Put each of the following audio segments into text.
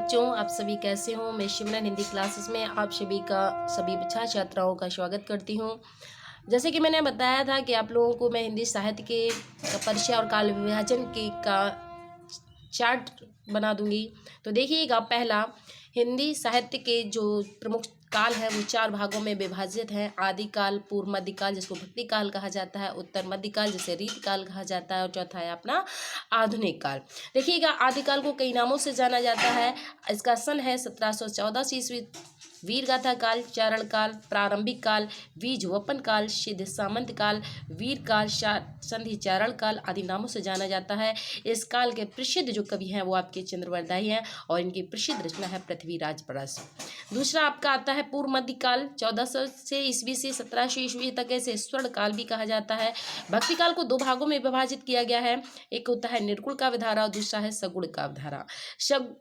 बच्चों, आप सभी कैसे हो। मैं शिमरन हिंदी क्लासेस में आप सभी छात्र छात्राओं का स्वागत करती हूँ। जैसे कि मैंने बताया था कि आप लोगों को मैं हिंदी साहित्य के परिचय और काल विभाजन का चार्ट बना दूंगी। तो देखिएगा, पहला, हिंदी साहित्य के जो प्रमुख काल है वो 4 भागों में विभाजित है। आदिकाल, पूर्व मध्यकाल जिसको भक्ति काल कहा जाता है, उत्तर मध्यकाल जिसे रीतिकाल कहा जाता है, और चौथा है अपना आधुनिक काल। देखिएगा, आदिकाल को कई नामों से जाना जाता है। इसका सन है 1714 ईस्वी। वीरगाथा काल, चारण काल, प्रारंभिक काल, बीजवपन काल, सिद्ध सामंत काल, वीर काल, संधि चारण काल आदि नामों से जाना जाता है। इस काल के प्रसिद्ध जो कवि हैं वो आपके चंद्रवरदाई हैं और इनकी प्रसिद्ध रचना है पृथ्वीराज परस। दूसरा आपका आता है पूर्व मध्यकाल, 1400 से ईस्वी से 1700 ईस्वी तक। इसे स्वर्ण काल भी कहा जाता है। भक्ति काल को 2 भागों में विभाजित किया गया है। एक होता है निर्गुण काव्यधारा और दूसरा है सगुण काव्यधारा।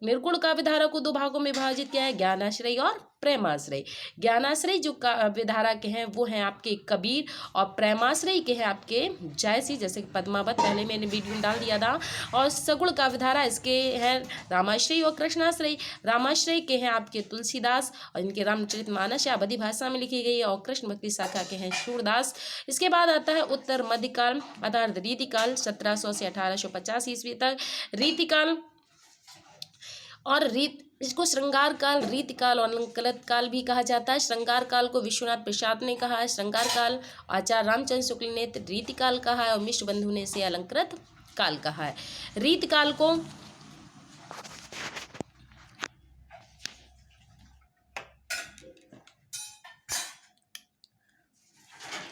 निर्गुण काव्यधारा को 2 भागों में विभाजित किया है, ज्ञानाश्रय और प्रेमाश्रय। ज्ञानाश्रय जो काव्यधारा के हैं वो हैं आपके कबीर, और प्रेमाश्रय के हैं आपके जायसी, जैसे पद्मावत, पहले मैंने वीडियो डाल दिया था। और सगुण काव्यधारा इसके हैं रामाश्रय और कृष्णाश्रय। रामाश्रय के हैं आपके तुलसीदास और इनके रामचरितमानस या अवधी भाषा में लिखी गई है, और कृष्ण भक्ति शाखा के हैं सूरदास। इसके बाद आता है उत्तर मध्यकाल अर्थात रीतिकाल, 1700 से 1850 ईस्वी तक। रीतिकाल और इसको श्रृंगार काल, रीतिकाल और अलंकृत काल भी कहा जाता है। श्रृंगार काल को विश्वनाथ प्रसाद ने कहा है श्रृंगार काल, आचार्य रामचंद्र शुक्ल ने रीतिकाल कहा है और मिश्र बंधु ने इसे अलंकृत काल कहा है। रीतिकाल को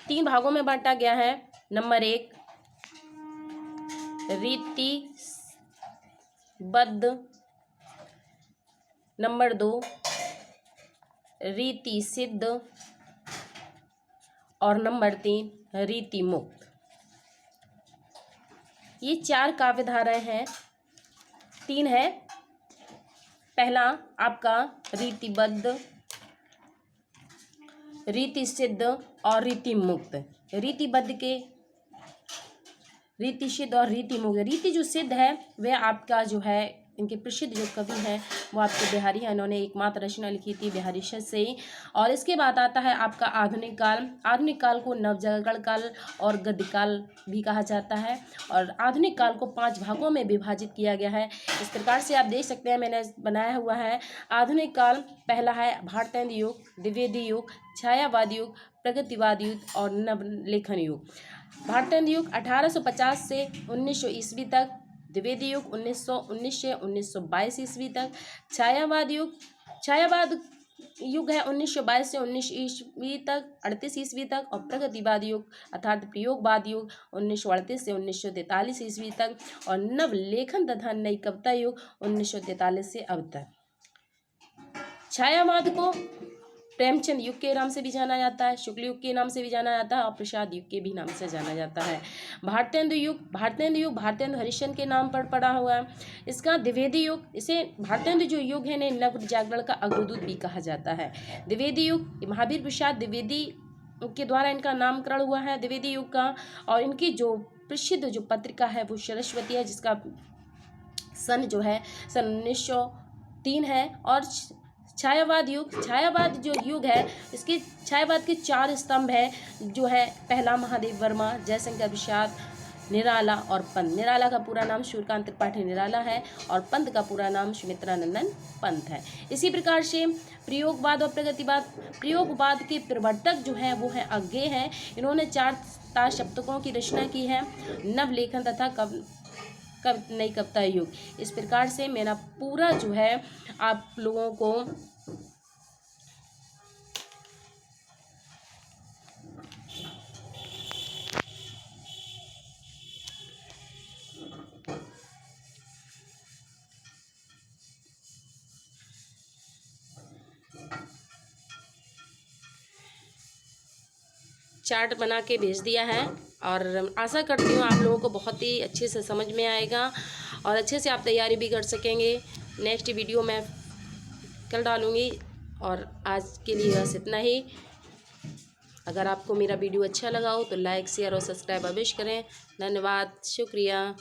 तीन भागों में बांटा गया है। नंबर 1 रीतिबद्ध, नंबर 2 रीति सिद्ध, और नंबर 3 रीति मुक्त। ये 4 काव्यधाराएं हैं। 3 है। पहला आपका रीतिबद्ध, रीति सिद्ध और रीति मुक्त। रीतिबद्ध के रीति सिद्ध और रीति मुक्त। रीति जो सिद्ध है वह आपका जो है, इनके प्रसिद्ध जो कवि हैं वो आपके बिहारी हैं। इन्होंने एकमात्र रचना लिखी थी बिहारी शत से ही। और इसके बाद आता है आपका आधुनिक काल। आधुनिक काल को नवजागरण काल और गद्य काल भी कहा जाता है। और आधुनिक काल को 5 भागों में विभाजित किया गया है। इस प्रकार से आप देख सकते हैं, मैंने बनाया हुआ है। आधुनिक काल पहला है भारतेंद्र युग, द्विवेदी युग, छायावाद युग, प्रगतिवाद युग और नवलेखन युग। भारतेंद्र युग 1850 से 1900 ईस्वी तक। द्विवेदी युग 1919 से 1922 ईस्वी तक। छायावाद युग है 1922 से 19 ईस्वी तक, 38 ईस्वी तक। और प्रगतिवाद युग अर्थात प्रयोगवाद युग 1938 से 1943 ईस्वी तक। और नवलेखन तथा नई कविता युग 1943 से अब तक। छायावाद को प्रेमचंद युग के नाम से भी जाना जाता है, शुक्ल युग के नाम से भी जाना जाता है और प्रसाद युग के भी नाम से जाना जाता है। भारतेंद्र युग भारतेंद्र हरिश्चंद्र के नाम पर पड़ा हुआ है। इसका द्विवेदी युग, इसे भारतेंद्र जो युग है नव जागरण का अग्रदूत भी कहा जाता है। द्विवेदी युग महावीर प्रसाद द्विवेदी के द्वारा इनका नामकरण हुआ है द्विवेदी युग का। और इनकी जो प्रसिद्ध जो पत्रिका है वो सरस्वती है, जिसका सन जो है सन 1903 है। और छायावाद जो युग है, इसके छायावाद के 4 स्तंभ है जो है। पहला महादेव वर्मा, जयशंकर प्रसाद, निराला और पंत। निराला का पूरा नाम सूर्यकांत त्रिपाठी निराला है और पंत का पूरा नाम सुमित्रानंदन पंत है। इसी प्रकार से प्रयोगवाद और प्रगतिवाद। प्रयोगवाद के प्रवर्तक जो है वो है अज्ञेय है। इन्होंने 4 तार सप्तकों की रचना की है। नवलेखन तथा नई कविता युग। इस प्रकार से मेरा पूरा जो है आप लोगों को चार्ट बना के भेज दिया है। और आशा करती हूँ आप लोगों को बहुत ही अच्छे से समझ में आएगा और अच्छे से आप तैयारी भी कर सकेंगे। नेक्स्ट वीडियो मैं कल डालूँगी। और आज के लिए बस इतना ही। अगर आपको मेरा वीडियो अच्छा लगा हो तो लाइक, शेयर और सब्सक्राइब अवश्य करें। धन्यवाद, शुक्रिया।